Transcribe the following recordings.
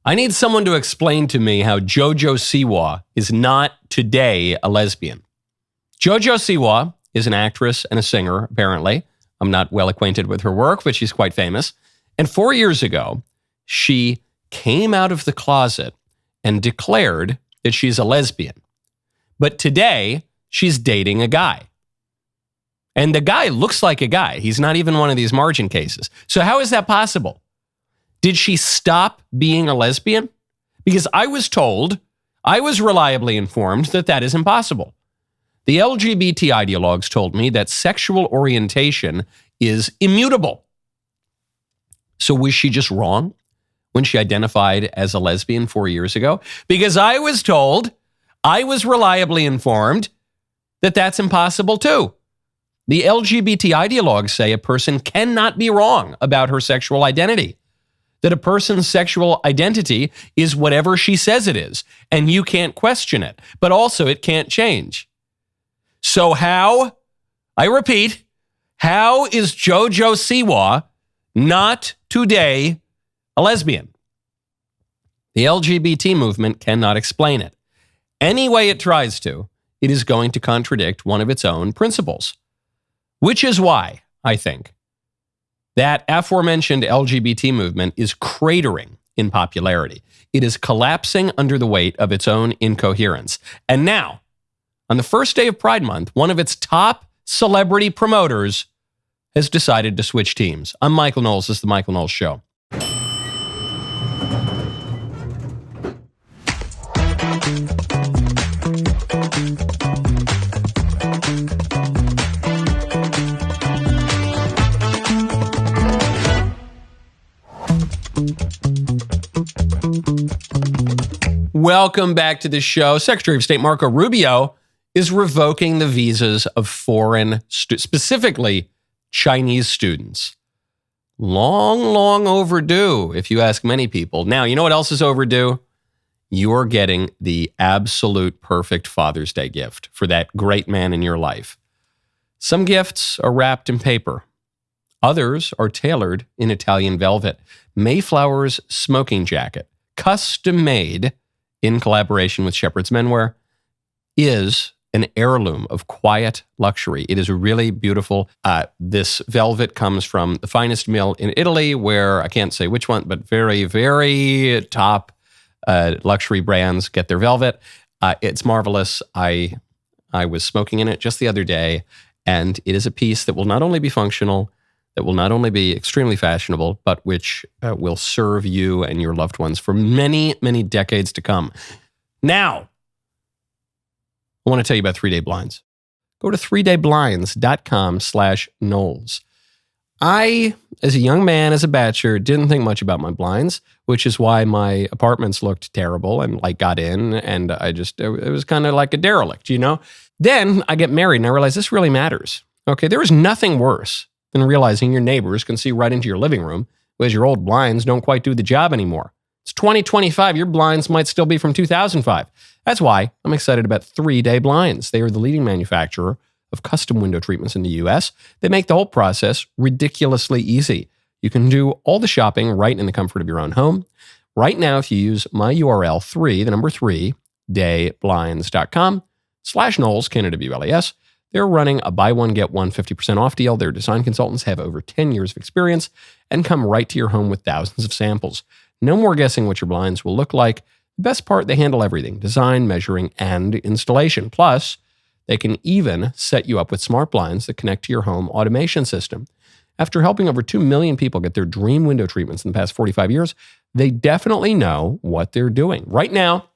I need someone to explain to me how JoJo Siwa is not today a lesbian. JoJo Siwa is an actress and a singer, apparently. I'm not well acquainted with her work, but she's quite famous. And 4 years ago, she came out of the closet and declared that she's a lesbian. But today, she's dating a guy. And the guy looks like a guy. He's not even one of these margin cases. So how is that possible? Did she stop being a lesbian? Because I was reliably informed that that is impossible. The LGBT ideologues told me that sexual orientation is immutable. So was she just wrong when she identified as a lesbian 4 years ago? Because I was reliably informed that that's impossible too. The LGBT ideologues say a person cannot be wrong about her sexual identity. That a person's sexual identity is whatever she says it is, and you can't question it, but also it can't change. So how, I repeat, how is JoJo Siwa not today a lesbian? The LGBT movement cannot explain it. Any way it tries to, it is going to contradict one of its own principles. Which is why, I think, that aforementioned LGBT movement is cratering in popularity. It is collapsing under the weight of its own incoherence. And now, on the first day of Pride Month, one of its top celebrity promoters has decided to switch teams. I'm Michael Knowles. This is The Michael Knowles Show. Welcome back to the show. Secretary of State Marco Rubio is revoking the visas of foreign, specifically Chinese students. Long overdue, if you ask many people. Now, you know what else is overdue? You're getting the absolute perfect Father's Day gift for that great man in your life. Some gifts are wrapped in paper. Others are tailored in Italian velvet. Mayflower's smoking jacket, custom made in collaboration with Shepherd's Menwear, is an heirloom of quiet luxury. It is really beautiful. This velvet comes from the finest mill in Italy, where I can't say which one, but very, very top luxury brands get their velvet. It's marvelous. I was smoking in it just the other day, and it is a piece that will not only be functional, that will not only be extremely fashionable, but which will serve you and your loved ones for many, many decades to come. Now, I want to tell you about 3-Day Blinds. Go to 3dayblinds.com/Knowles. I, as a young man, as a bachelor, didn't think much about my blinds, which is why my apartments looked terrible and got in, and it was kind of like a derelict, you know? Then I get married and I realize this really matters. Okay, there is nothing worse than realizing your neighbors can see right into your living room, whereas your old blinds don't quite do the job anymore. It's 2025. Your blinds might still be from 2005. That's why I'm excited about 3-Day Blinds. They are the leading manufacturer of custom window treatments in the U.S. They make the whole process ridiculously easy. You can do all the shopping right in the comfort of your own home. Right now, if you use my URL 3dayblinds.com/Knowles, K-N-O-W-L-E-S, they're running a buy one, get one 50% off deal. Their design consultants have over 10 years of experience and come right to your home with thousands of samples. No more guessing what your blinds will look like. The best part, they handle everything: design, measuring, and installation. Plus, they can even set you up with smart blinds that connect to your home automation system. After helping over 2 million people get their dream window treatments in the past 45 years, they definitely know what they're doing. Right now,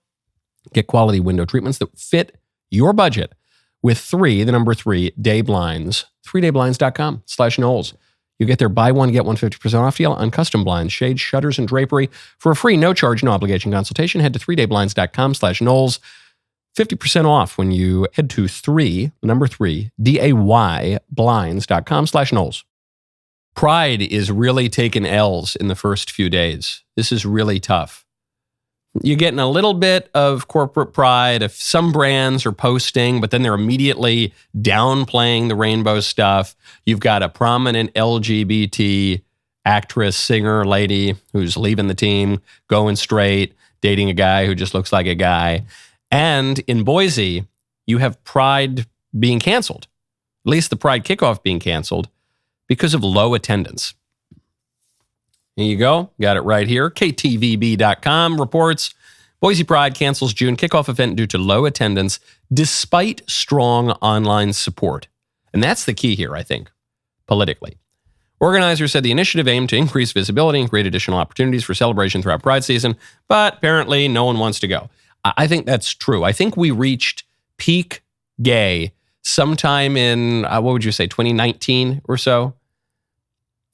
get quality window treatments that fit your budget with 3-Day Blinds, 3dayblinds.com/Knowles. You get their buy one, get one 50% off deal on custom blinds, shades, shutters, and drapery for a free, no charge, no obligation consultation. Head to 3dayblinds.com/Knowles. 50% off when you head to 3dayblinds.com/Knowles. Pride is really taking L's in the first few days. This is really tough. You're getting a little bit of corporate pride. If some brands are posting, but then they're immediately downplaying the rainbow stuff. You've got a prominent LGBT actress, singer, lady who's leaving the team, going straight, dating a guy who just looks like a guy. And in Boise, you have Pride being canceled, at least the Pride kickoff being canceled because of low attendance. Here you go. Got it right here. KTVB.com reports Boise Pride cancels June kickoff event due to low attendance despite strong online support. And that's the key here, I think, politically. Organizers said the initiative aimed to increase visibility and create additional opportunities for celebration throughout Pride season, but apparently no one wants to go. I think that's true. I think we reached peak gay sometime in, 2019 or so?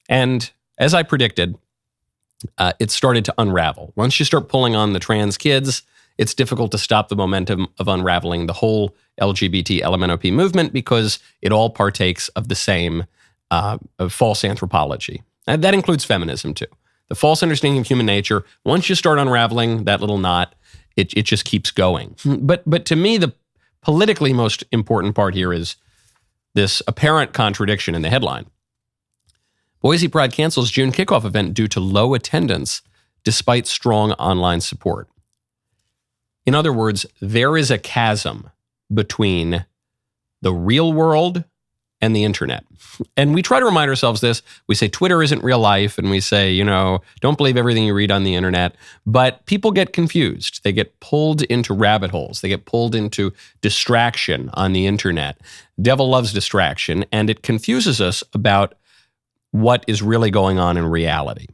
And as I predicted, it started to unravel. Once you start pulling on the trans kids, it's difficult to stop the momentum of unraveling the whole LGBT LMNOP movement because it all partakes of the same of false anthropology. And that includes feminism too. The false understanding of human nature, once you start unraveling that little knot, it just keeps going. But to me, the politically most important part here is this apparent contradiction in the headline. Boise Pride cancels June kickoff event due to low attendance despite strong online support. In other words, there is a chasm between the real world and the internet. And we try to remind ourselves this. We say Twitter isn't real life, and we say, don't believe everything you read on the internet. But people get confused. They get pulled into rabbit holes. They get pulled into distraction on the internet. Devil loves distraction, and it confuses us about what is really going on in reality.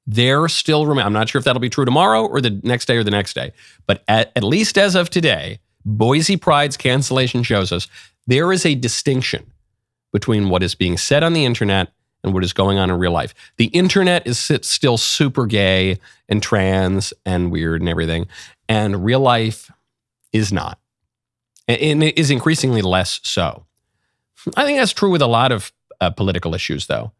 There still remain, I'm not sure if that'll be true tomorrow or the next day or the next day, but at least as of today, Boise Pride's cancellation shows us there is a distinction between what is being said on the internet and what is going on in real life. The internet is still super gay and trans and weird and everything, and real life is not. And it is increasingly less so. I think that's true with a lot of political issues, though.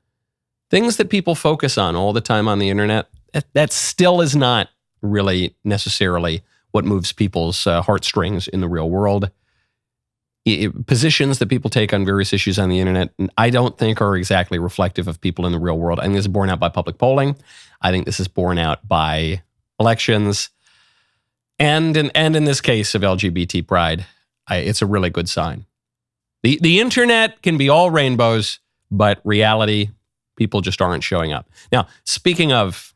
Things that people focus on all the time on the internet, that still is not really necessarily what moves people's heartstrings in the real world. Positions that people take on various issues on the internet, I don't think are exactly reflective of people in the real world. I think this is borne out by public polling. I think this is borne out by elections. And in this case of LGBT pride, it's a really good sign. The internet can be all rainbows, but reality, people just aren't showing up. Now, speaking of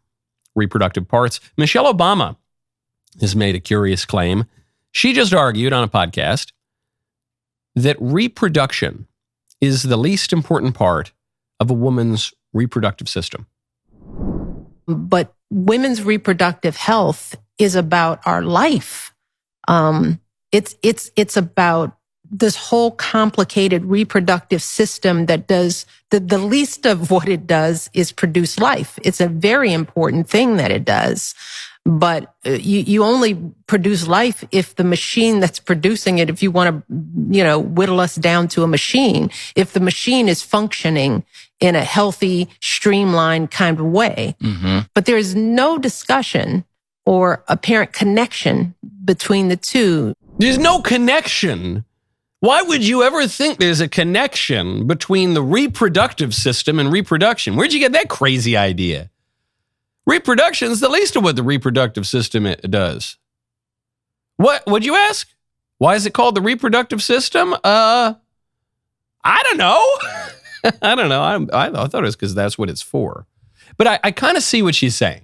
reproductive parts, Michelle Obama has made a curious claim. She just argued on a podcast that reproduction is the least important part of a woman's reproductive system. But women's reproductive health is about our life. It's about this whole complicated reproductive system that does, the least of what it does is produce life. It's a very important thing that it does. But you only produce life if the machine that's producing it, if you want to, whittle us down to a machine, if the machine is functioning in a healthy, streamlined kind of way. Mm-hmm. But there is no discussion or apparent connection between the two. There's no connection. Why would you ever think there's a connection between the reproductive system and reproduction? Where'd you get that crazy idea? Reproduction is the least of what the reproductive system does. What would you ask? Why is it called the reproductive system? I don't know. I don't know. I thought it was because that's what it's for. But I kind of see what she's saying.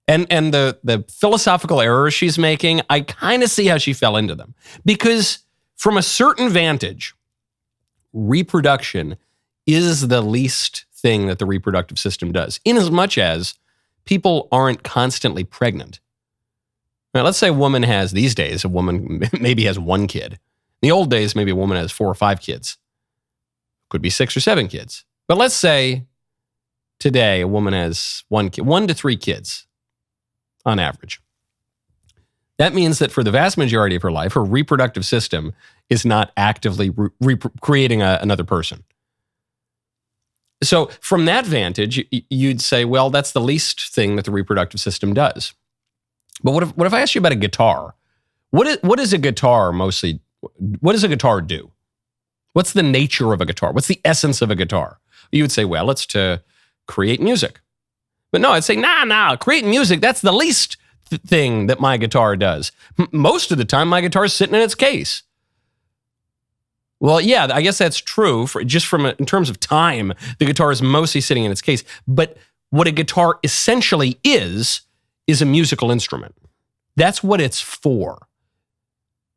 And the philosophical errors she's making, I kind of see how she fell into them. Because from a certain vantage, reproduction is the least thing that the reproductive system does, in as much as people aren't constantly pregnant. Now, let's say a woman has, these days, a woman maybe has one kid. In the old days, maybe a woman has 4 or 5 kids. Could be 6 or 7 kids. But let's say today a woman has 1 to 3 kids on average. That means that for the vast majority of her life, her reproductive system is not actively creating another person. So from that vantage, you'd say, well, that's the least thing that the reproductive system does. But what if I asked you about a guitar? What is a guitar mostly? What does a guitar do? What's the nature of a guitar? What's the essence of a guitar? You would say, well, it's to create music. But no, I'd say, nah, creating music, that's the least thing that my guitar does. Most of the time, my guitar is sitting in its case. Well, yeah, I guess that's true. In terms of time, the guitar is mostly sitting in its case. But what a guitar essentially is a musical instrument. That's what it's for.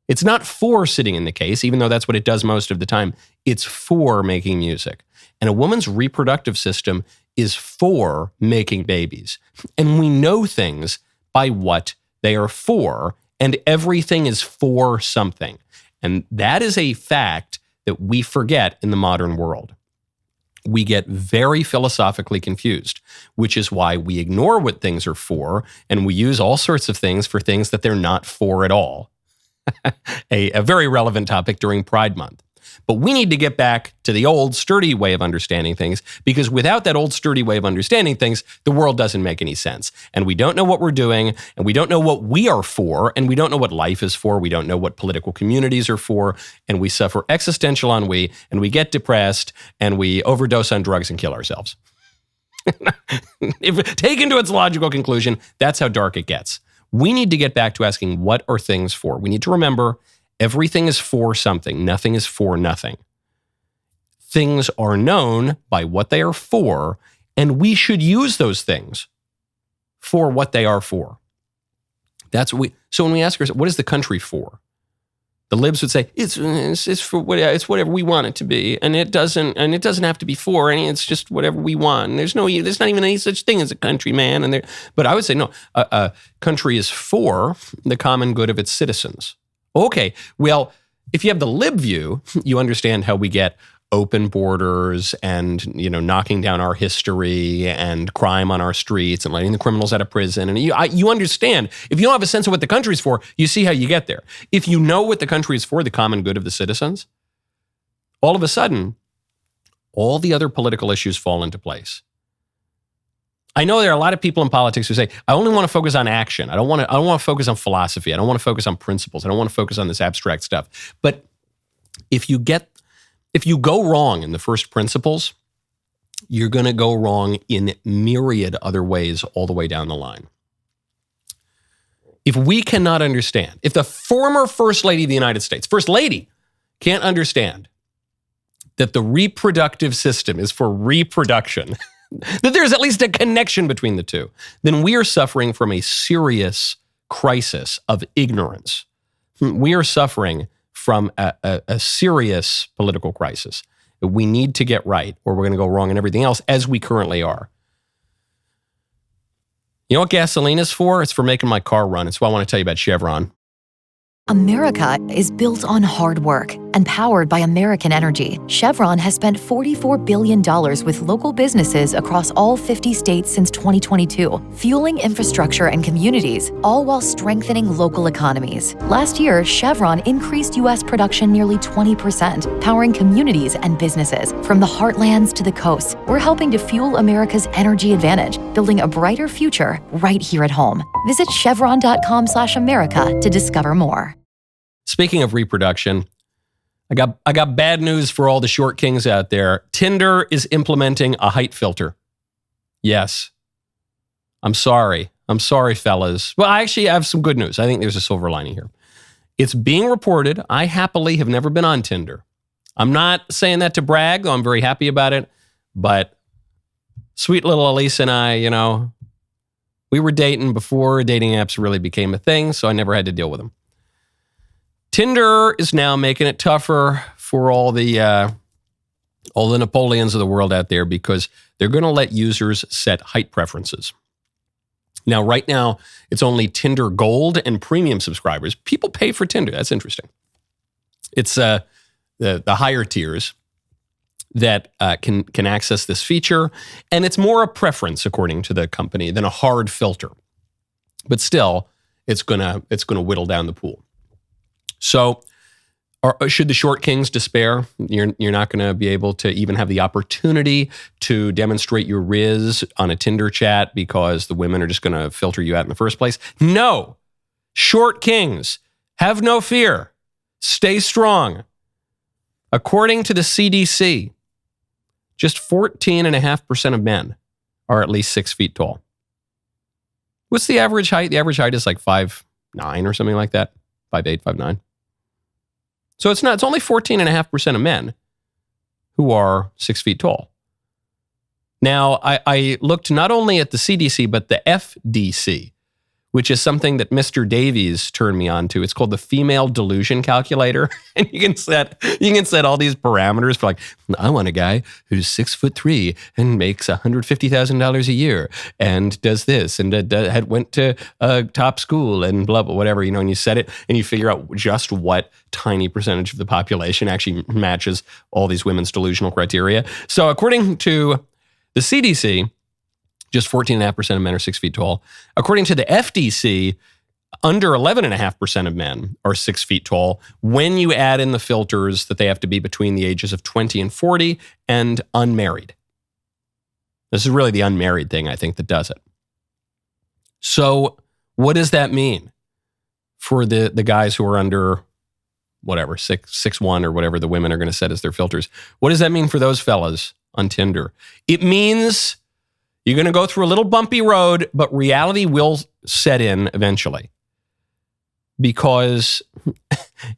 It's not for sitting in the case, even though that's what it does most of the time. It's for making music. And a woman's reproductive system is for making babies. And we know things by what they are for, and everything is for something. And that is a fact that we forget in the modern world. We get very philosophically confused, which is why we ignore what things are for, and we use all sorts of things for things that they're not for at all. a very relevant topic during Pride Month. But we need to get back to the old, sturdy way of understanding things, because without that old, sturdy way of understanding things, the world doesn't make any sense. And we don't know what we're doing, and we don't know what we are for, and we don't know what life is for. We don't know what political communities are for, and we suffer existential ennui, and we get depressed, and we overdose on drugs and kill ourselves. If taken to its logical conclusion, that's how dark it gets. We need to get back to asking, what are things for? We need to remember everything is for something. Nothing is for nothing. Things are known by what they are for, and we should use those things for what they are for. So when we ask ourselves, what is the country for? The libs would say, it's for whatever we want it to be, and it doesn't have to be for any. It's just whatever we want. And there's not even any such thing as a country, man. But I would say no. A country is for the common good of its citizens. Okay, well, if you have the lib view, you understand how we get open borders and, knocking down our history and crime on our streets and letting the criminals out of prison. And you understand, if you don't have a sense of what the country's for, you see how you get there. If you know what the country is for, the common good of the citizens, all of a sudden, all the other political issues fall into place. I know there are a lot of people in politics who say, I only want to focus on action. I don't want to focus on philosophy. I don't want to focus on principles. I don't want to focus on this abstract stuff. But if you go wrong in the first principles, you're going to go wrong in myriad other ways all the way down the line. If we cannot understand, if the former First Lady of the United States, First Lady, can't understand that the reproductive system is for reproduction, that there's at least a connection between the two, then we are suffering from a serious crisis of ignorance. We are suffering from a serious political crisis. We need to get right, or we're going to go wrong in everything else, as we currently are. You know what gasoline is for? It's for making my car run. It's why I want to tell you about Chevron. America is built on hard work and powered by American energy. Chevron has spent $44 billion with local businesses across all 50 states since 2022, fueling infrastructure and communities, all while strengthening local economies. Last year, Chevron increased U.S. production nearly 20%, powering communities and businesses from the heartlands to the coasts. We're helping to fuel America's energy advantage, building a brighter future right here at home. Visit chevron.com/America to discover more. Speaking of reproduction, I got bad news for all the short kings out there. Tinder is implementing a height filter. Yes. I'm sorry, fellas. Well, I actually have some good news. I think there's a silver lining here. It's being reported. I happily have never been on Tinder. I'm not saying that to brag, though I'm very happy about it. But sweet little Elise and I, we were dating before dating apps really became a thing, so I never had to deal with them. Tinder is now making it tougher for all the Napoleons of the world out there, because they're going to let users set height preferences. Now, right now, it's only Tinder Gold and Premium subscribers. People pay for Tinder. That's interesting. It's the higher tiers that can access this feature, and it's more a preference, according to the company, than a hard filter. But still, it's gonna whittle down the pool. So, should the short kings despair? You're not going to be able to even have the opportunity to demonstrate your riz on a Tinder chat because the women are just going to filter you out in the first place? No. Short kings, have no fear. Stay strong. According to the CDC, just 14.5% of men are at least 6 feet tall. What's the average height? The average height is like 5'9" or something like that. 5'8", 5'9". So it's only 14.5% of men who are 6 feet tall. Now, I looked not only at the CDC, but the FDC, which is something that Mr. Davies turned me on to. It's called the Female Delusion Calculator. And you can set all these parameters for, like, I want a guy who's 6'3" and makes $150,000 a year and does this and went to top school and blah, blah, whatever, and you set it and you figure out just what tiny percentage of the population actually matches all these women's delusional criteria. So according to the CDC, just 14.5% of men are 6 feet tall. According to the FDC, under 11.5% of men are 6 feet tall when you add in the filters that they have to be between the ages of 20 and 40 and unmarried. This is really the unmarried thing, I think, that does it. So what does that mean for the guys who are under, whatever, 6'1" or whatever the women are going to set as their filters? What does that mean for those fellas on Tinder? It means you're going to go through a little bumpy road, but reality will set in eventually. Because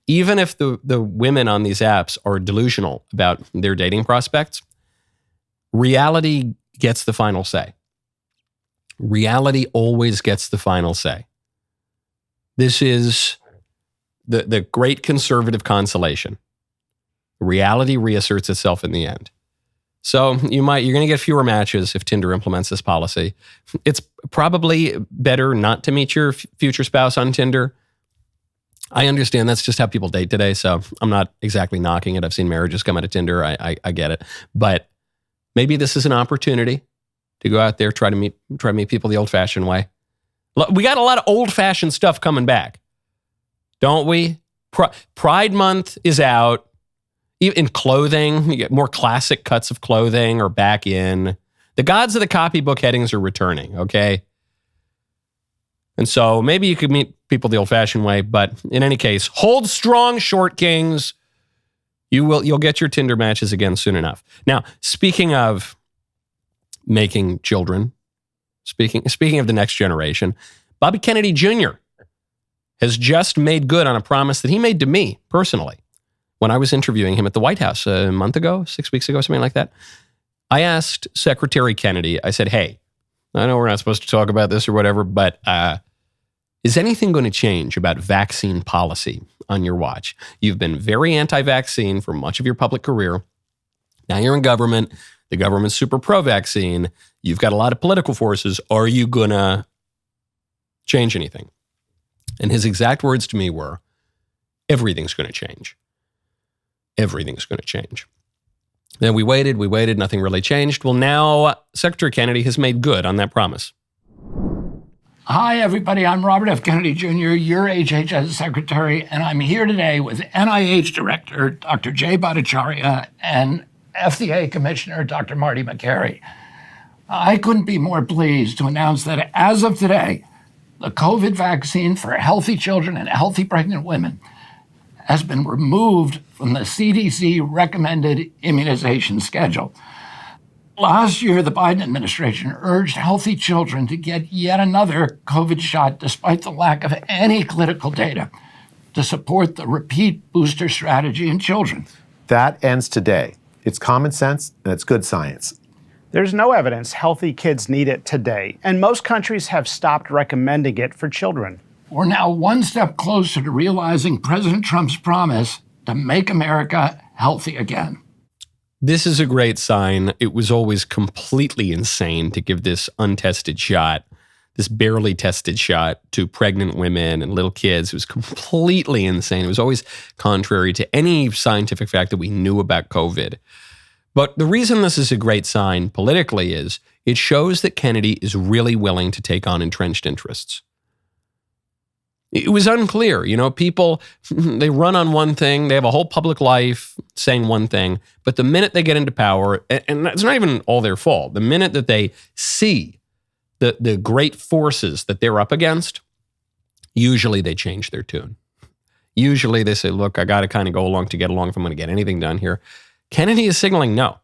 even if the women on these apps are delusional about their dating prospects, reality gets the final say. Reality always gets the final say. This is the great conservative consolation. Reality reasserts itself in the end. So you're going to get fewer matches if Tinder implements this policy. It's probably better not to meet your future spouse on Tinder. I understand that's just how people date today, so I'm not exactly knocking it. I've seen marriages come out of Tinder. I get it. But maybe this is an opportunity to go out there, try to meet people the old-fashioned way. We got a lot of old-fashioned stuff coming back, don't we? Pride Month is out. In clothing, you get more classic cuts of clothing are back in. The gods of the copybook headings are returning, okay? And so maybe you could meet people the old-fashioned way, but in any case, hold strong, short kings. You'll get your Tinder matches again soon enough. Now, speaking of making children, speaking of the next generation, Bobby Kennedy Jr. has just made good on a promise that he made to me personally. When I was interviewing him at the White House a month ago, 6 weeks ago, something like that, I asked Secretary Kennedy, I said, hey, I know we're not supposed to talk about this or whatever, but is anything going to change about vaccine policy on your watch? You've been very anti-vaccine for much of your public career. Now you're in government. The government's super pro-vaccine. You've got a lot of political forces. Are you going to change anything? And his exact words to me were, everything's going to change. Everything's going to change. Then we waited, nothing really changed. Well, now Secretary Kennedy has made good on that promise. Hi, everybody. I'm Robert F. Kennedy Jr., your HHS Secretary, and I'm here today with NIH Director Dr. Jay Bhattacharya and FDA Commissioner Dr. Marty Makary. I couldn't be more pleased to announce that as of today, the COVID vaccine for healthy children and healthy pregnant women has been removed from the CDC recommended immunization schedule. Last year, the Biden administration urged healthy children to get yet another COVID shot despite the lack of any clinical data to support the repeat booster strategy in children. That ends today. It's common sense and it's good science. There's no evidence healthy kids need it today, and most countries have stopped recommending it for children. We're now one step closer to realizing President Trump's promise to make America healthy again. This is a great sign. It was always completely insane to give this untested shot, this barely tested shot to pregnant women and little kids. It was completely insane. It was always contrary to any scientific fact that we knew about COVID. But the reason this is a great sign politically is it shows that Kennedy is really willing to take on entrenched interests. It was unclear. People, they run on one thing. They have a whole public life saying one thing. But the minute they get into power, and it's not even all their fault, the minute that they see the great forces that they're up against, usually they change their tune. Usually they say, look, I got to kind of go along to get along if I'm going to get anything done here. Kennedy is signaling, no,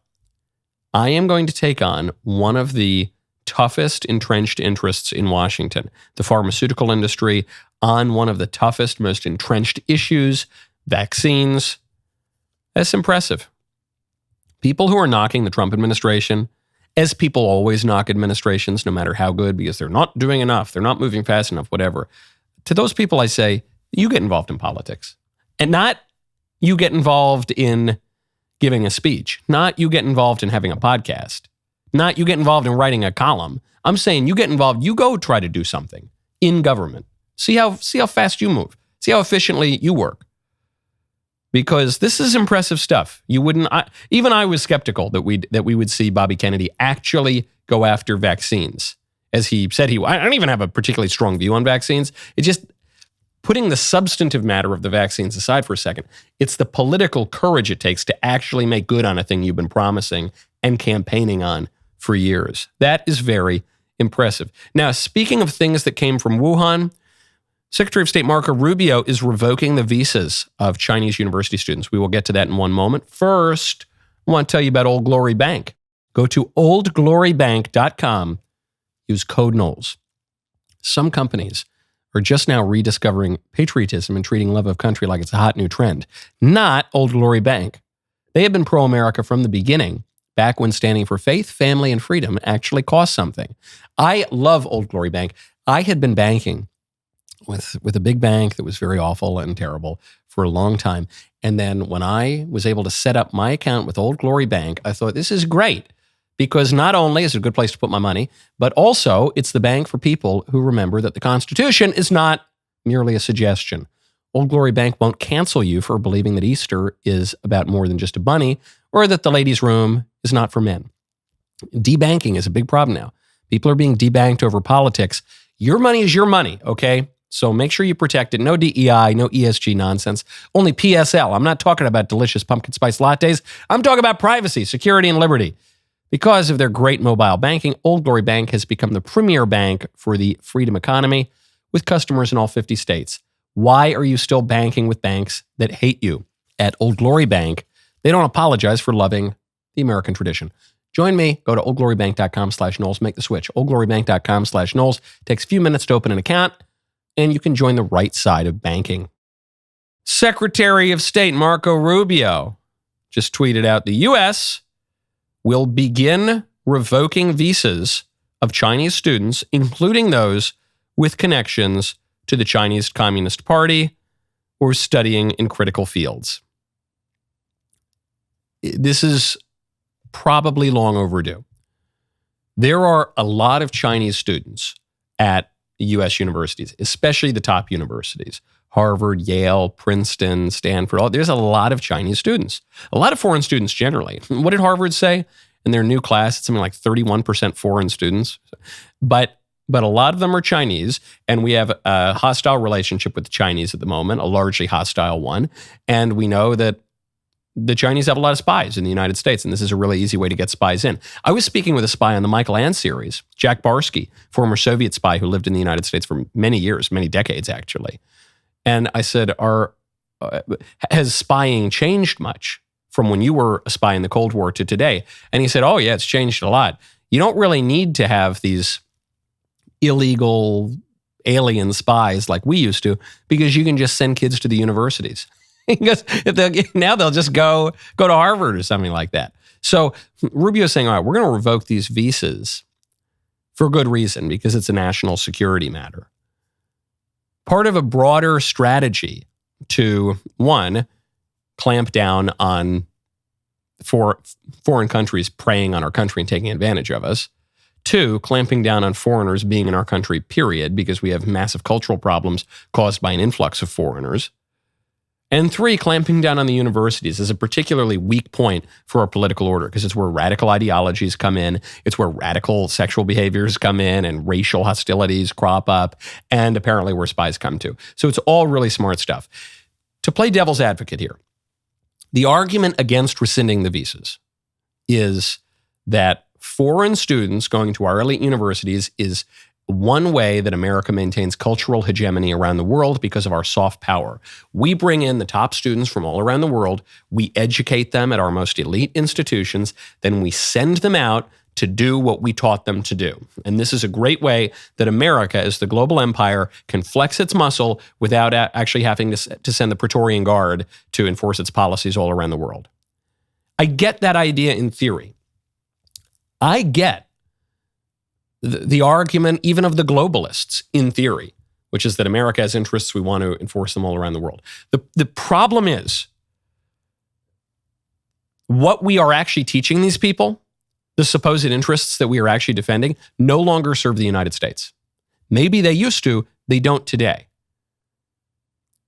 I am going to take on one of the toughest entrenched interests in Washington, the pharmaceutical industry, on one of the toughest, most entrenched issues, vaccines. That's impressive. People who are knocking the Trump administration, as people always knock administrations, no matter how good, because they're not doing enough, they're not moving fast enough, whatever. To those people, I say, you get involved in politics. And not you get involved in giving a speech, not you get involved in having a podcast, not you get involved in writing a column. I'm saying you get involved, you go try to do something in government. See how fast you move. See how efficiently you work. Because this is impressive stuff. Even I was skeptical that we would see Bobby Kennedy actually go after vaccines, as he said he would. I don't even have a particularly strong view on vaccines. It's just putting the substantive matter of the vaccines aside for a second. It's the political courage it takes to actually make good on a thing you've been promising and campaigning on for years. That is very impressive. Now, speaking of things that came from Wuhan, Secretary of State Marco Rubio is revoking the visas of Chinese university students. We will get to that in one moment. First, I want to tell you about Old Glory Bank. Go to oldglorybank.com. Use code Knowles. Some companies are just now rediscovering patriotism and treating love of country like it's a hot new trend. Not Old Glory Bank. They have been pro-America from the beginning, back when standing for faith, family, and freedom actually cost something. I love Old Glory Bank. I had been banking with a big bank that was very awful and terrible for a long time. And then when I was able to set up my account with Old Glory Bank, I thought, this is great, because not only is it a good place to put my money, but also it's the bank for people who remember that the Constitution is not merely a suggestion. Old Glory Bank won't cancel you for believing that Easter is about more than just a bunny, or that the ladies' room is not for men. Debanking is a big problem now. People are being debanked over politics. Your money is your money, okay? So make sure you protect it. No DEI, no ESG nonsense. Only PSL. I'm not talking about delicious pumpkin spice lattes. I'm talking about privacy, security, and liberty. Because of their great mobile banking, Old Glory Bank has become the premier bank for the freedom economy, with customers in all 50 states. Why are you still banking with banks that hate you? At Old Glory Bank, they don't apologize for loving the American tradition. Join me. Go to oldglorybank.com/Knowles. Make the switch. oldglorybank.com/Knowles. Takes a few minutes to open an account, and you can join the right side of banking. Secretary of State Marco Rubio just tweeted out the U.S. will begin revoking visas of Chinese students, including those with connections to the Chinese Communist Party or studying in critical fields. This is probably long overdue. There are a lot of Chinese students at U.S. universities, especially the top universities, Harvard, Yale, Princeton, Stanford. There's a lot of Chinese students, a lot of foreign students generally. What did Harvard say in their new class? It's something like 31% foreign students. But a lot of them are Chinese, and we have a hostile relationship with the Chinese at the moment, a largely hostile one. And we know that the Chinese have a lot of spies in the United States, and this is a really easy way to get spies in. I was speaking with a spy on the Michael Ann series, Jack Barsky, former Soviet spy who lived in the United States for many years, many decades actually. And I said, has spying changed much from when you were a spy in the Cold War to today? And he said, oh yeah, it's changed a lot. You don't really need to have these illegal alien spies like we used to, because you can just send kids to the universities. Because now they'll just go to Harvard or something like that. So Rubio's saying, all right, we're going to revoke these visas for good reason, because it's a national security matter. Part of a broader strategy to, one, clamp down on foreign countries preying on our country and taking advantage of us. Two, clamping down on foreigners being in our country, period, because we have massive cultural problems caused by an influx of foreigners. And three, clamping down on the universities is a particularly weak point for our political order, because it's where radical ideologies come in. It's where radical sexual behaviors come in and racial hostilities crop up, and apparently where spies come to. So it's all really smart stuff. To play devil's advocate here, the argument against rescinding the visas is that foreign students going to our elite universities is one way that America maintains cultural hegemony around the world because of our soft power. We bring in the top students from all around the world. We educate them at our most elite institutions. Then we send them out to do what we taught them to do. And this is a great way that America, as the global empire, can flex its muscle without actually having to send the Praetorian Guard to enforce its policies all around the world. I get that idea in theory. I get the argument even of the globalists in theory, which is that America has interests, we want to enforce them all around the world. The problem is, what we are actually teaching these people, the supposed interests that we are actually defending, no longer serve the United States. Maybe they used to, they don't today.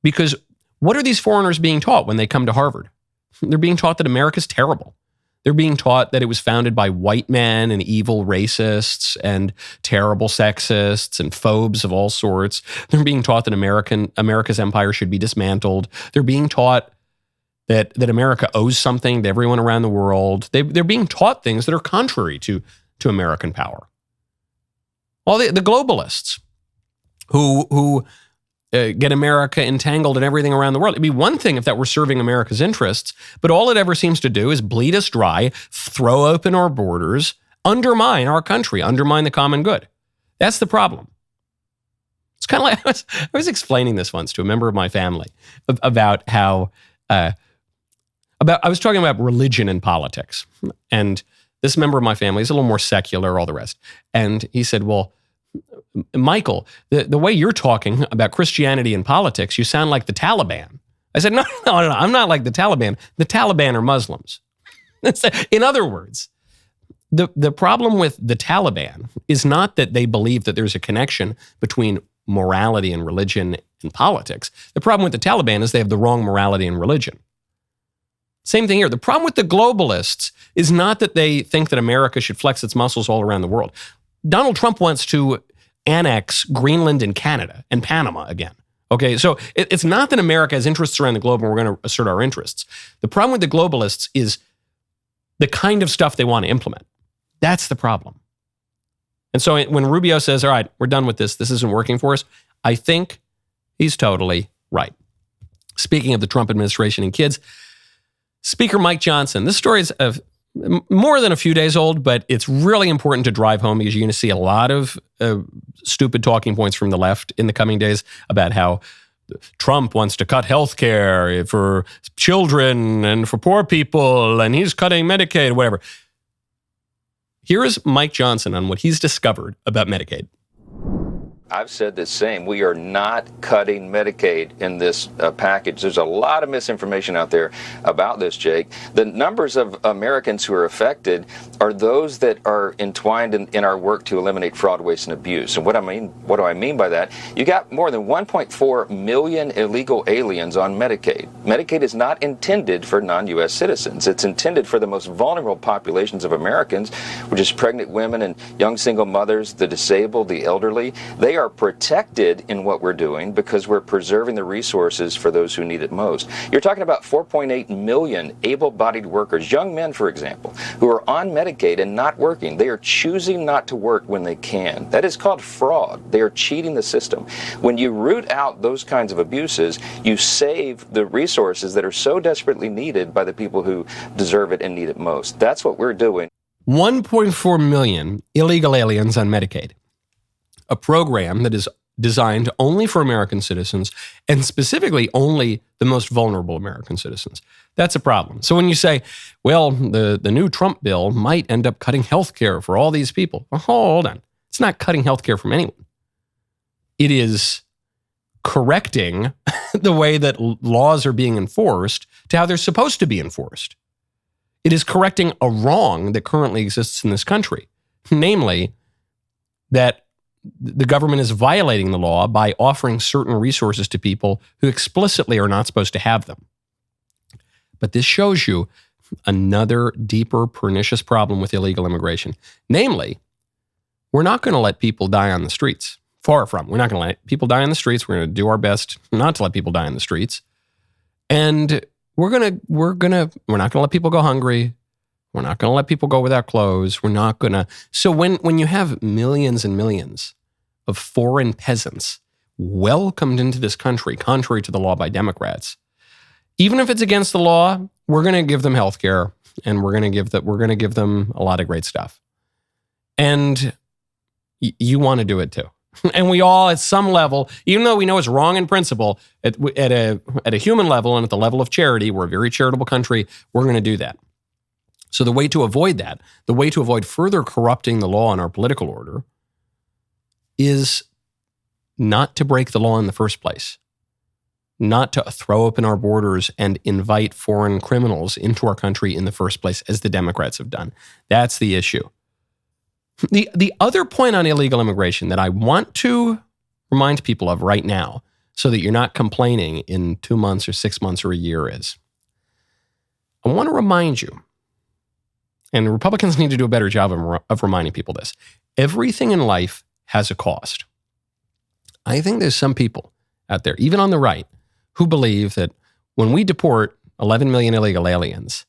Because what are these foreigners being taught when they come to Harvard? They're being taught that America's terrible. They're being taught that it was founded by white men and evil racists and terrible sexists and phobes of all sorts. They're being taught that America's empire should be dismantled. They're being taught that America owes something to everyone around the world. They're being taught things that are contrary to American power. All the globalists who get America entangled in everything around the world. It'd be one thing if that were serving America's interests, but all it ever seems to do is bleed us dry, throw open our borders, undermine our country, undermine the common good. That's the problem. It's kind of like I was explaining this once to a member of my family about how I was talking about religion and politics, and this member of my family is a little more secular, all the rest, and he said, "Well, Michael, the way you're talking about Christianity and politics, you sound like the Taliban." I said, no, I'm not like the Taliban. The Taliban are Muslims. In other words, the problem with the Taliban is not that they believe that there's a connection between morality and religion and politics. The problem with the Taliban is they have the wrong morality and religion. Same thing here. The problem with the globalists is not that they think that America should flex its muscles all around the world. Donald Trump wants to annex Greenland and Canada and Panama again. Okay, so it's not that America has interests around the globe and we're going to assert our interests. The problem with the globalists is the kind of stuff they want to implement. That's the problem. And so when Rubio says, all right, we're done with this isn't working for us, I think he's totally right. Speaking of the Trump administration and kids, Speaker Mike Johnson, this story is more than a few days old, but it's really important to drive home because you're going to see a lot of stupid talking points from the left in the coming days about how Trump wants to cut health care for children and for poor people, and he's cutting Medicaid, whatever. Here is Mike Johnson on what he's discovered about Medicaid. I've said the same. We are not cutting Medicaid in this package. There's a lot of misinformation out there about this, Jake. The numbers of Americans who are affected are those that are entwined in our work to eliminate fraud, waste, and abuse. And what do I mean by that? You got more than 1.4 million illegal aliens on Medicaid. Medicaid is not intended for non-U.S. citizens. It's intended for the most vulnerable populations of Americans, which is pregnant women and young single mothers, the disabled, the elderly. They are protected in what we're doing because we're preserving the resources for those who need it most. You're talking about 4.8 million able-bodied workers, young men, for example, who are on Medicaid and not working. They are choosing not to work when they can. That is called fraud. They are cheating the system. When you root out those kinds of abuses, you save the resources that are so desperately needed by the people who deserve it and need it most. That's what we're doing. 1.4 million illegal aliens on Medicaid. A program that is designed only for American citizens and specifically only the most vulnerable American citizens. That's a problem. So when you say, well, the new Trump bill might end up cutting health care for all these people. Well, hold on. It's not cutting health care from anyone. It is correcting the way that laws are being enforced to how they're supposed to be enforced. It is correcting a wrong that currently exists in this country, namely that the government is violating the law by offering certain resources to people who explicitly are not supposed to have them. But this shows you another deeper, pernicious problem with illegal immigration. Namely, we're not going to let people die on the streets. Far from. We're not going to let people die on the streets. We're going to do our best not to let people die on the streets. And we're not going to let people go hungry. We're not going to let people go without clothes. We're not going to. So when you have millions and millions of foreign peasants welcomed into this country, contrary to the law by Democrats, even if it's against the law, we're going to give them health care and we're going to give them a lot of great stuff. And you want to do it too. And we all, at some level, even though we know it's wrong in principle, at a human level and at the level of charity, we're a very charitable country, we're going to do that. So the way to avoid that, the way to avoid further corrupting the law and our political order, is not to break the law in the first place, not to throw open our borders and invite foreign criminals into our country in the first place, as the Democrats have done. That's the issue. The other point on illegal immigration that I want to remind people of right now, so that you're not complaining in 2 months or 6 months or a year, is I want to remind you, and the Republicans need to do a better job of reminding people this, everything in life has a cost. I think there's some people out there, even on the right, who believe that when we deport 11 million illegal aliens,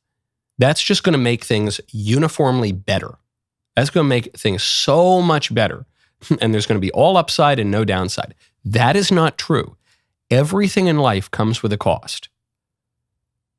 that's just going to make things uniformly better. That's going to make things so much better. And there's going to be all upside and no downside. That is not true. Everything in life comes with a cost.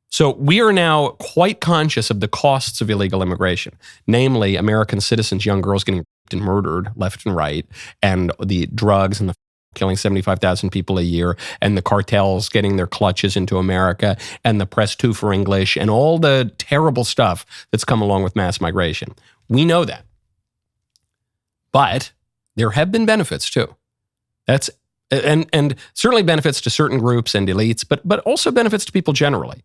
So we are now quite conscious of the costs of illegal immigration, namely American citizens, young girls getting raped and murdered left and right, and the drugs and the killing 75,000 people a year, and the cartels getting their clutches into America, and the press too for English, and all the terrible stuff that's come along with mass migration. We know that. But there have been benefits too. That's and certainly benefits to certain groups and elites, but also benefits to people generally.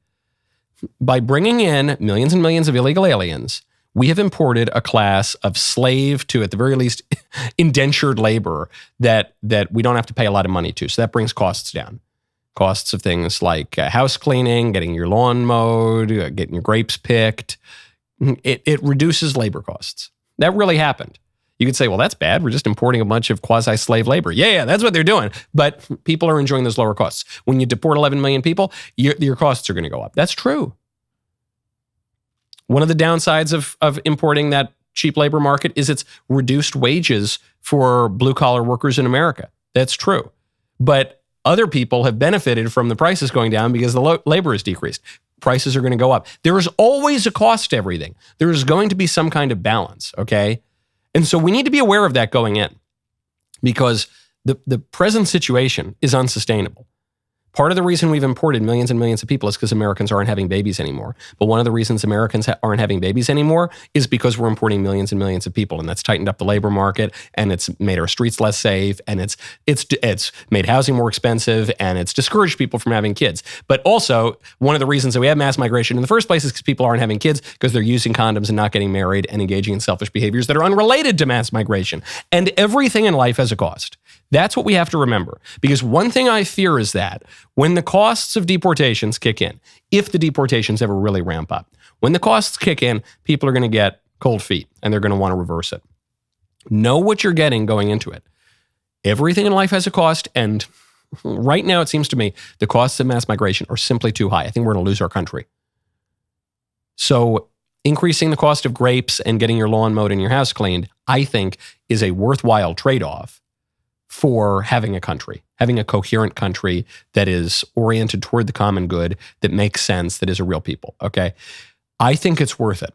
By bringing in millions and millions of illegal aliens, we have imported a class of slave to, at the very least, indentured labor that we don't have to pay a lot of money to. So that brings costs down. Costs of things like house cleaning, getting your lawn mowed, getting your grapes picked. It reduces labor costs. That really happened. You could say, well, that's bad. We're just importing a bunch of quasi-slave labor. Yeah, that's what they're doing. But people are enjoying those lower costs. When you deport 11 million people, your costs are going to go up. That's true. One of the downsides of importing that cheap labor market is it's reduced wages for blue-collar workers in America. That's true. But other people have benefited from the prices going down because the labor is decreased. Prices are going to go up. There is always a cost to everything. There is going to be some kind of balance, okay? And so we need to be aware of that going in, because the present situation is unsustainable. Part of the reason we've imported millions and millions of people is because Americans aren't having babies anymore. But one of the reasons Americans aren't having babies anymore is because we're importing millions and millions of people, and that's tightened up the labor market, and it's made our streets less safe, and it's made housing more expensive, and it's discouraged people from having kids. But also, one of the reasons that we have mass migration in the first place is because people aren't having kids because they're using condoms and not getting married and engaging in selfish behaviors that are unrelated to mass migration. And everything in life has a cost. That's what we have to remember. Because one thing I fear is that when the costs of deportations kick in, if the deportations ever really ramp up, when the costs kick in, people are going to get cold feet and they're going to want to reverse it. Know what you're getting going into it. Everything in life has a cost, and right now it seems to me the costs of mass migration are simply too high. I think we're going to lose our country. So increasing the cost of grapes and getting your lawn mowed and your house cleaned, I think, is a worthwhile trade-off for having a country, having a coherent country that is oriented toward the common good, that makes sense, that is a real people, okay? I think it's worth it.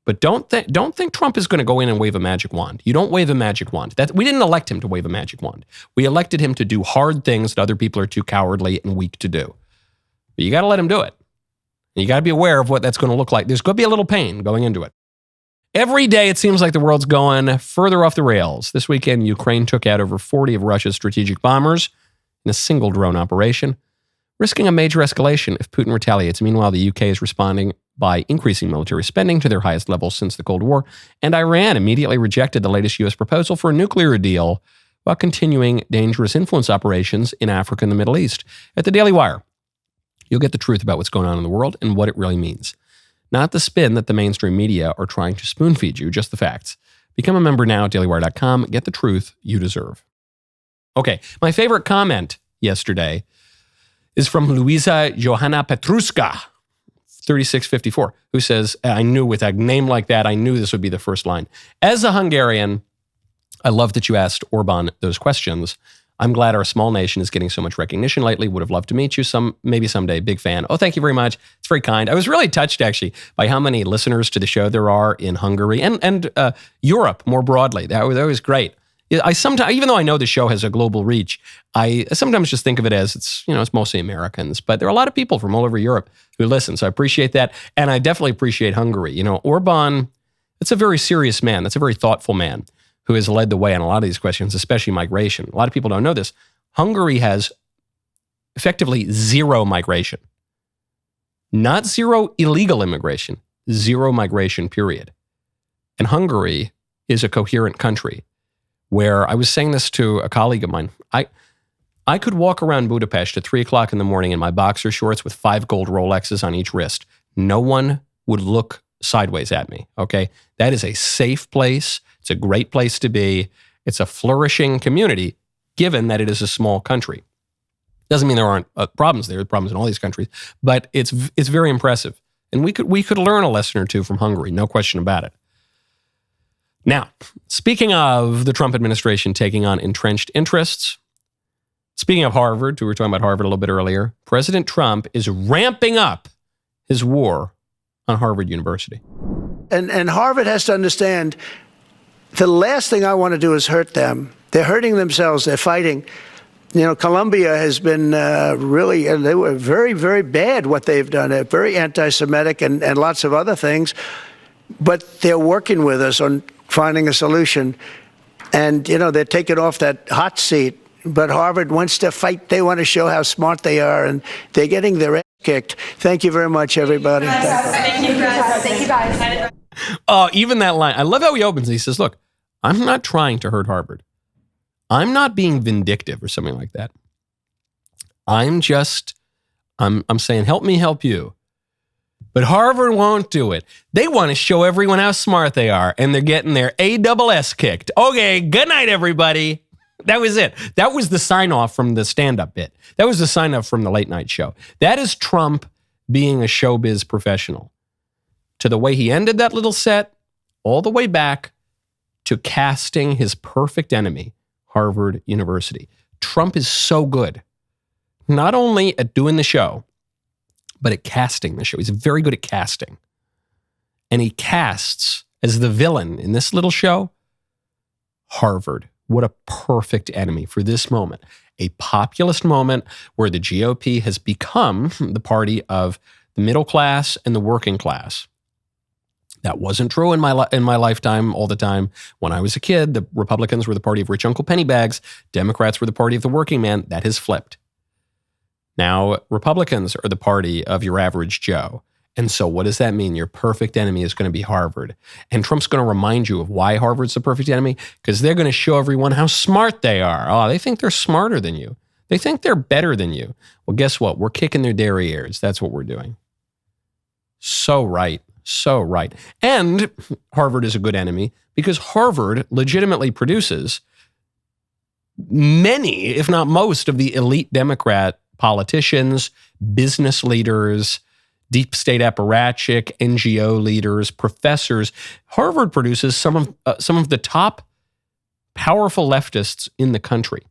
But don't think Trump is going to go in and wave a magic wand. You don't wave a magic wand. We didn't elect him to wave a magic wand. We elected him to do hard things that other people are too cowardly and weak to do. But you got to let him do it. And you got to be aware of what that's going to look like. There's going to be a little pain going into it. Every day, it seems like the world's going further off the rails. This weekend, Ukraine took out over 40 of Russia's strategic bombers in a single drone operation, risking a major escalation if Putin retaliates. Meanwhile, the UK is responding by increasing military spending to their highest levels since the Cold War, and Iran immediately rejected the latest U.S. proposal for a nuclear deal while continuing dangerous influence operations in Africa and the Middle East. At the DailyWire, you'll get the truth about what's going on in the world and what it really means. Not the spin that the mainstream media are trying to spoon-feed you, just the facts. Become a member now at dailywire.com. Get the truth you deserve. Okay, my favorite comment yesterday is from Luisa Johanna Petruska, 3654, who says, I knew with a name like that, I knew this would be the first line. As a Hungarian, I love that you asked Orban those questions. I'm glad our small nation is getting so much recognition lately. Would have loved to meet you maybe someday. Big fan. Oh, thank you very much. It's very kind. I was really touched, actually, by how many listeners to the show there are in Hungary and Europe more broadly. That was great. I sometimes, even though I know the show has a global reach, I sometimes just think of it as it's mostly Americans, but there are a lot of people from all over Europe who listen. So I appreciate that. And I definitely appreciate Hungary. Orban, it's a very serious man. That's a very thoughtful man who has led the way on a lot of these questions, especially migration. A lot of people don't know this. Hungary has effectively zero migration. Not zero illegal immigration, zero migration, period. And Hungary is a coherent country where I was saying this to a colleague of mine. I could walk around Budapest at 3 o'clock in the morning in my boxer shorts with 5 gold Rolexes on each wrist. No one would look sideways at me, okay? That is a safe place. It's a great place to be. It's a flourishing community, given that it is a small country. Doesn't mean there aren't problems there. There are problems in all these countries, but it's very impressive. And we could learn a lesson or two from Hungary, no question about it. Now, speaking of the Trump administration taking on entrenched interests, speaking of Harvard, we were talking about Harvard a little bit earlier, President Trump is ramping up his war on Harvard University. And Harvard has to understand the last thing I want to do is hurt them. They're hurting themselves. They're fighting. Columbia has been really, they were very, very bad what they've done. They're very anti-Semitic and lots of other things. But they're working with us on finding a solution. And, they're taking off that hot seat. But Harvard wants to fight. They want to show how smart they are. And they're getting their ass kicked. Thank you very much, everybody. Thank you, guys. Thank you, guys. Oh, even that line. I love how he opens. He says, look, I'm not trying to hurt Harvard. I'm not being vindictive or something like that. I'm saying, help me help you. But Harvard won't do it. They want to show everyone how smart they are, and they're getting their ASS kicked. Okay, good night, everybody. That was it. That was the sign-off from the stand-up bit. That was the sign-off from the late-night show. That is Trump being a showbiz professional. To the way he ended that little set, all the way back to casting his perfect enemy, Harvard University. Trump is so good, not only at doing the show, but at casting the show. He's very good at casting. And he casts as the villain in this little show, Harvard. What a perfect enemy for this moment. A populist moment where the GOP has become the party of the middle class and the working class. That wasn't true in my lifetime all the time. When I was a kid, the Republicans were the party of rich Uncle Pennybags. Democrats were the party of the working man. That has flipped. Now, Republicans are the party of your average Joe. And so what does that mean? Your perfect enemy is going to be Harvard. And Trump's going to remind you of why Harvard's the perfect enemy, because they're going to show everyone how smart they are. Oh, they think they're smarter than you. They think they're better than you. Well, guess what? We're kicking their derrieres. That's what we're doing. So right. So right. And Harvard is a good enemy because Harvard legitimately produces many, if not most, of the elite Democrat politicians, business leaders, deep state apparatchik, NGO leaders, professors. Harvard produces some of the top powerful leftists in the country.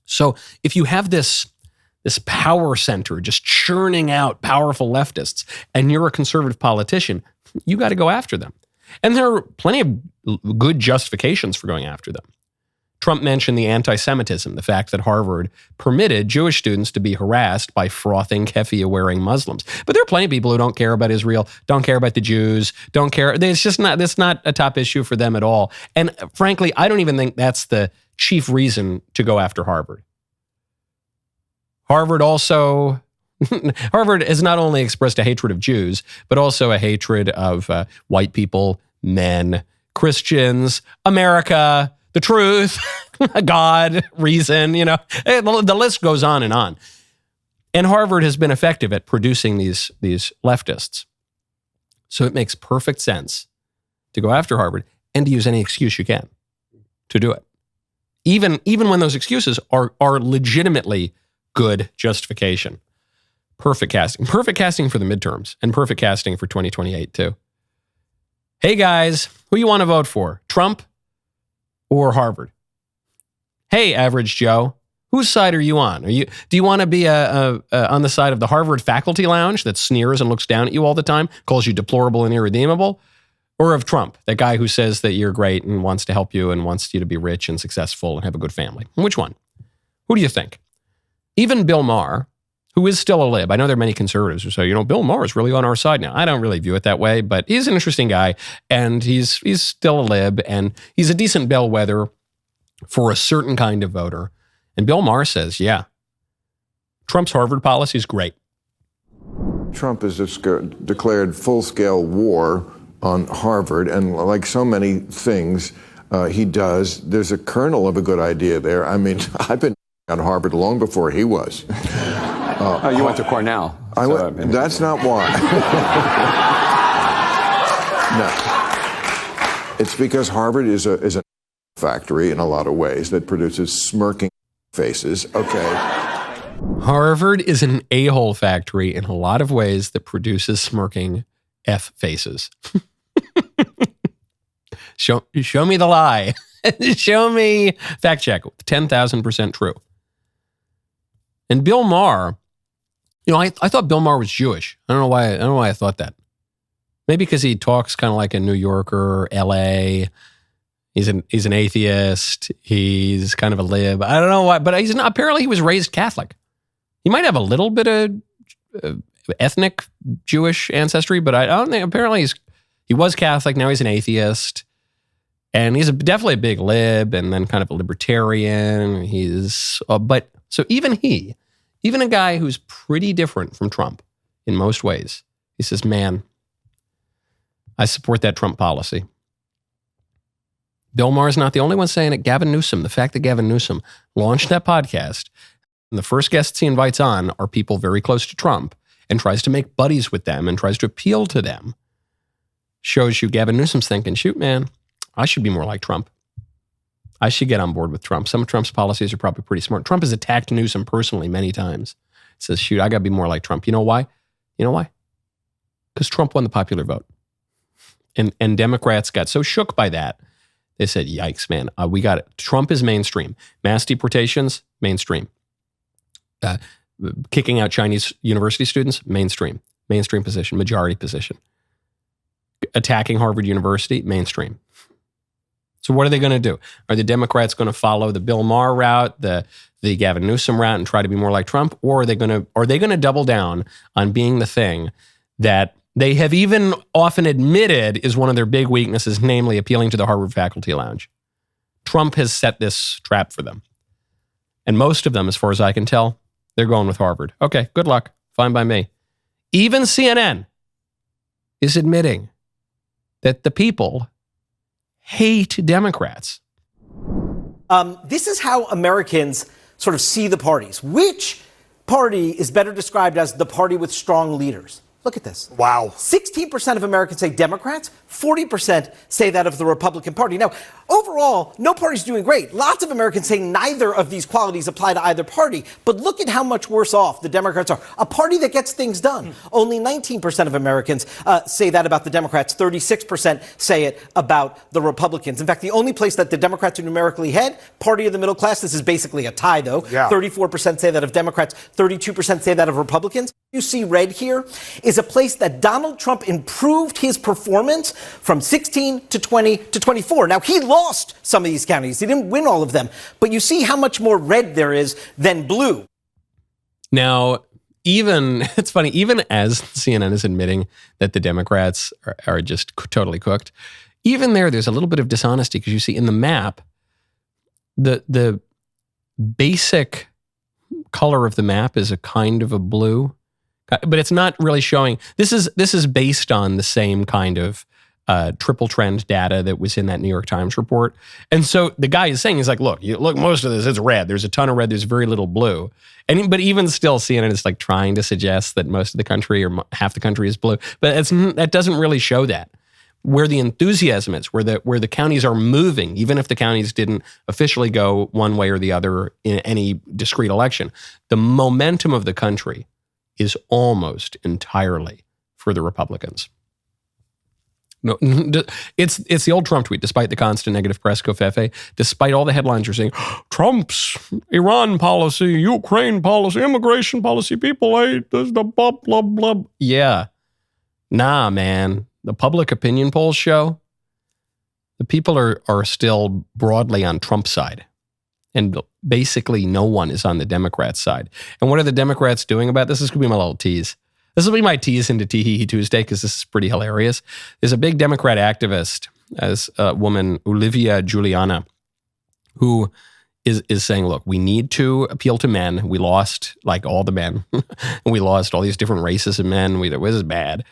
So if you have this power center just churning out powerful leftists, and you're a conservative politician, you got to go after them. And there are plenty of good justifications for going after them. Trump mentioned the anti-Semitism, the fact that Harvard permitted Jewish students to be harassed by frothing keffiyeh-wearing Muslims. But there are plenty of people who don't care about Israel, don't care about the Jews, don't care. That's not a top issue for them at all. And frankly, I don't even think that's the chief reason to go after Harvard. Harvard has not only expressed a hatred of Jews, but also a hatred of white people, men, Christians, America, the truth, God, reason, the list goes on. And Harvard has been effective at producing these leftists. So it makes perfect sense to go after Harvard and to use any excuse you can to do it. Even when those excuses are legitimately good justification. Perfect casting. Perfect casting for the midterms and perfect casting for 2028 too. Hey guys, who you want to vote for? Trump or Harvard? Hey, average Joe, whose side are you on? Do you want to be on the side of the Harvard faculty lounge that sneers and looks down at you all the time, calls you deplorable and irredeemable? Or of Trump, that guy who says that you're great and wants to help you and wants you to be rich and successful and have a good family? Which one? Who do you think? Even Bill Maher, who is still a lib. I know there are many conservatives who say, Bill Maher is really on our side now. I don't really view it that way, but he's an interesting guy, and he's still a lib, and he's a decent bellwether for a certain kind of voter. And Bill Maher says, yeah, Trump's Harvard policy is great. Trump has declared full-scale war on Harvard, and like so many things he does, there's a kernel of a good idea there. I mean, I've been on Harvard long before he was. You went to Cornell. That's not why. No. It's because Harvard is a factory in a lot of ways that produces smirking faces. Okay. Harvard is an a-hole factory in a lot of ways that produces smirking F faces. Show me the lie. Show me fact check. 10,000% true. And Bill Maher, I thought Bill Maher was Jewish. I don't know why I thought that. Maybe because he talks kind of like a New Yorker, LA. He's an atheist. He's kind of a lib. I don't know why, but apparently he was raised Catholic. He might have a little bit of ethnic Jewish ancestry, but I don't think, apparently he was Catholic. Now he's an atheist. And he's definitely a big lib and then kind of a libertarian. So even a guy who's pretty different from Trump in most ways, he says, man, I support that Trump policy. Bill Maher's not the only one saying it. Gavin Newsom, the fact that Gavin Newsom launched that podcast, and the first guests he invites on are people very close to Trump and tries to make buddies with them and tries to appeal to them, shows you Gavin Newsom's thinking, shoot, man, I should be more like Trump. I should get on board with Trump. Some of Trump's policies are probably pretty smart. Trump has attacked Newsom personally many times. He says, shoot, I got to be more like Trump. You know why? Because Trump won the popular vote. And Democrats got so shook by that, they said, yikes, man, we got it. Trump is mainstream. Mass deportations, mainstream. Kicking out Chinese university students, mainstream. Mainstream position, majority position. Attacking Harvard University, mainstream. So what are they going to do? Are the Democrats going to follow the Bill Maher route, the Gavin Newsom route, and try to be more like Trump, or are they going to double down on being the thing that they have even often admitted is one of their big weaknesses, namely appealing to the Harvard faculty lounge? Trump has set this trap for them, and most of them, as far as I can tell, they're going with Harvard. Okay, good luck. Fine by me. Even CNN is admitting that the people hate Democrats. This is how Americans sort of see the parties. Which party is better described as the party with strong leaders? Look at this. Wow. 16% of Americans say Democrats, 40% say that of the Republican Party. Now, overall, no party's doing great. Lots of Americans say neither of these qualities apply to either party, but look at how much worse off the Democrats are. A party that gets things done. Only 19% of Americans say that about the Democrats. 36% say it about the Republicans. In fact, the only place that the Democrats are numerically ahead, party of the middle class, this is basically a tie, though. Yeah. 34% say that of Democrats, 32% say that of Republicans. You see red here is a place that Donald Trump improved his performance from 16 to 20 to 24. Now, he lost some of these counties. He didn't win all of them. But you see how much more red there is than blue. Now, it's funny, even as CNN is admitting that the Democrats are just totally cooked, even there's a little bit of dishonesty because you see in the map, the basic color of the map is a kind of a blue. But it's not really showing. This is based on the same kind of triple trend data that was in that New York Times report. And so the guy is saying, he's like, look, most of this is red. There's a ton of red. There's very little blue. But even still, CNN is like trying to suggest that most of the country or half the country is blue. But that doesn't really show that. Where the enthusiasm is, where the counties are moving, even if the counties didn't officially go one way or the other in any discrete election, the momentum of the country is almost entirely for the Republicans. No, it's the old Trump tweet. Despite the constant negative press, covfefe, despite all the headlines you're seeing, Trump's Iran policy, Ukraine policy, immigration policy, people hate this, the blah, blah, blah. Yeah. Nah, man. The public opinion polls show the people are still broadly on Trump's side. And basically no one is on the Democrats' side. And what are the Democrats doing about this? This could be my little tease. This will be my tease into Tee Tuesday because this is pretty hilarious. There's a big Democrat activist, as a woman, Olivia Giuliana, who is saying, look, we need to appeal to men. We lost like all the men. And we lost all these different races of men. This is bad.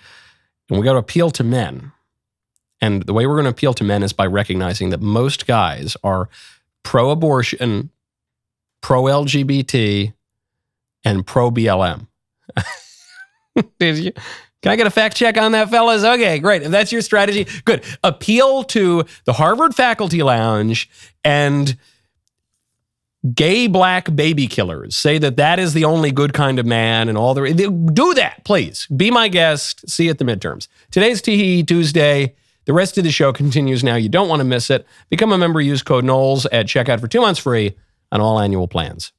And we got to appeal to men. And the way we're going to appeal to men is by recognizing that most guys are pro-abortion, pro-LGBT, and pro-BLM. Can I get a fact check on that, fellas? Okay, great. If that's your strategy, good. Appeal to the Harvard Faculty Lounge and gay black baby killers. Say that is the only good kind of man and all the... Do that, please. Be my guest. See you at the midterms. Today's Tee Tuesday. The rest of the show continues now. You don't want to miss it. Become a member. Use code Knowles at checkout for 2 months free on all annual plans.